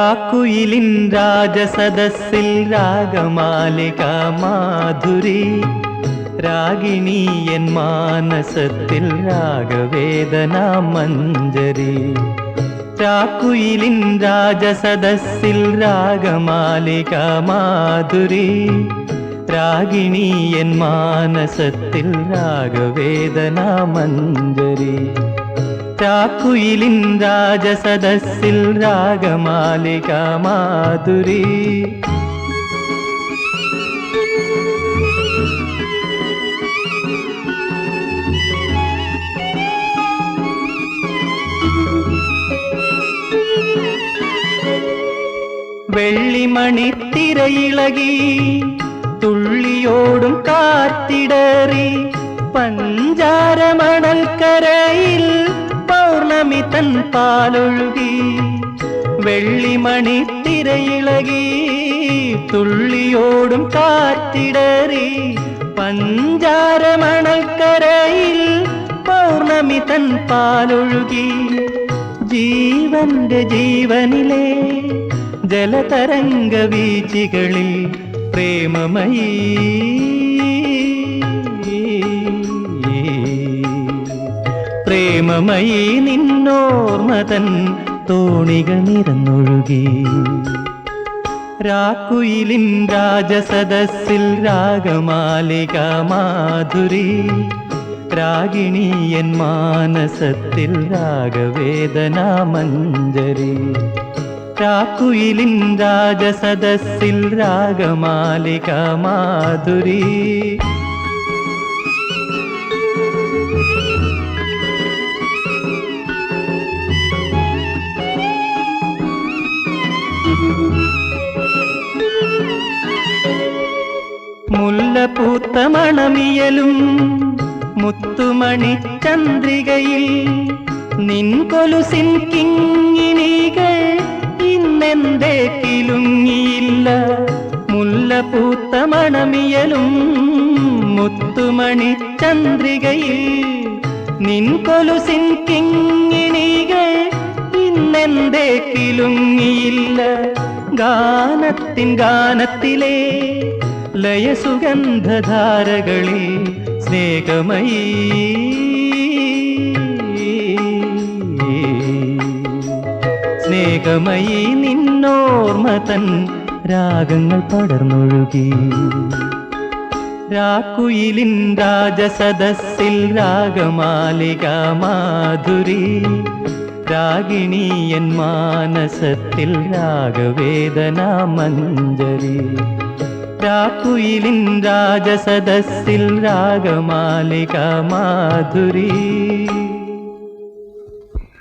രാക്കുയിലിൻ രാജസദസ്സിൽ ragamalika Madhuri Ragini N മാനസത്തിൽ രാഗവേദന മഞ്ജരി. രാക്കുയിലിൻ രാജസദസ്സിൽ ragamalika Madhuri Ragini N മാനസത്തിൽ രാഗവേദന മഞ്ജരി. രാക്കുയിലിൻ രാജസദസ്സിൽ രാഗമാലിക മാധുരി. വെള്ളിമണിത്തിരയിളകി തുള്ളിയോടും കാത്തിടറി പഞ്ചാരമണൽക്കരയിൽ പൗർണമി തൻ പാലൊഴുകി. വെള്ളിമണിത്തിരയിളകി തുള്ളിയോടും കാത്തിടറി പഞ്ചാരമണൽക്കരയിൽ പൗർണമി തൻ പാലൊഴുകി. ജീവന്റെ ജീവനിലെ ജലതരംഗ വീചികളിൽ പ്രേമമയീ പ്രേമമയീ നിന്നോർമതൻ തോണികൾ നിറന്നൊഴുകി. രാക്കുയിലിൻ രാജസദസ്സിൽ രാഗമാലിക മാധുരി രാഗിണി എൻ മാനസത്തിൽ രാഗവേദന മഞ്ജരി. രാക്കുയിലിൻ രാജസദസ്സിൽ രാഗമാലിക മാധുരി. മുല്ലപ്പൂത്ത മണമിയലും മുത്തുമണി ചന്ദ്രികയിൽ നിൻ കൊലുസിൻ കിങ്ങിണികൾ ഇന്നെന്തേ കിലുങ്ങിയില്ല. മുല്ലപ്പൂത്ത മണമിയലും മുത്തുമണി ചന്ദ്രികയിൽ നിൻ കൊലുസിൻ കിങ്ങിണികൾ ഇന്നെന്തേ കിലുങ്ങിയില്ല. ഗാനത്തിൻ ഗാനത്തിലെ ലയസുഗന്ധധാരകളിൽ സ്നേഹമയീ സ്നേഹമയീ നിന്നോർമതൻ രാഗങ്ങൾ പടർന്നൊഴുകി. രാക്കുയിലിൻ രാജസദസ്സിൽ രാഗമാലിക മാധുരി രാഗിണി എൻ മാനസത്തിൽ രാഗവേദന മഞ്ജരി. രാക്കുയിലിൻ രാജസദസ്സിൽ രാഗമാലിക മാധുരി.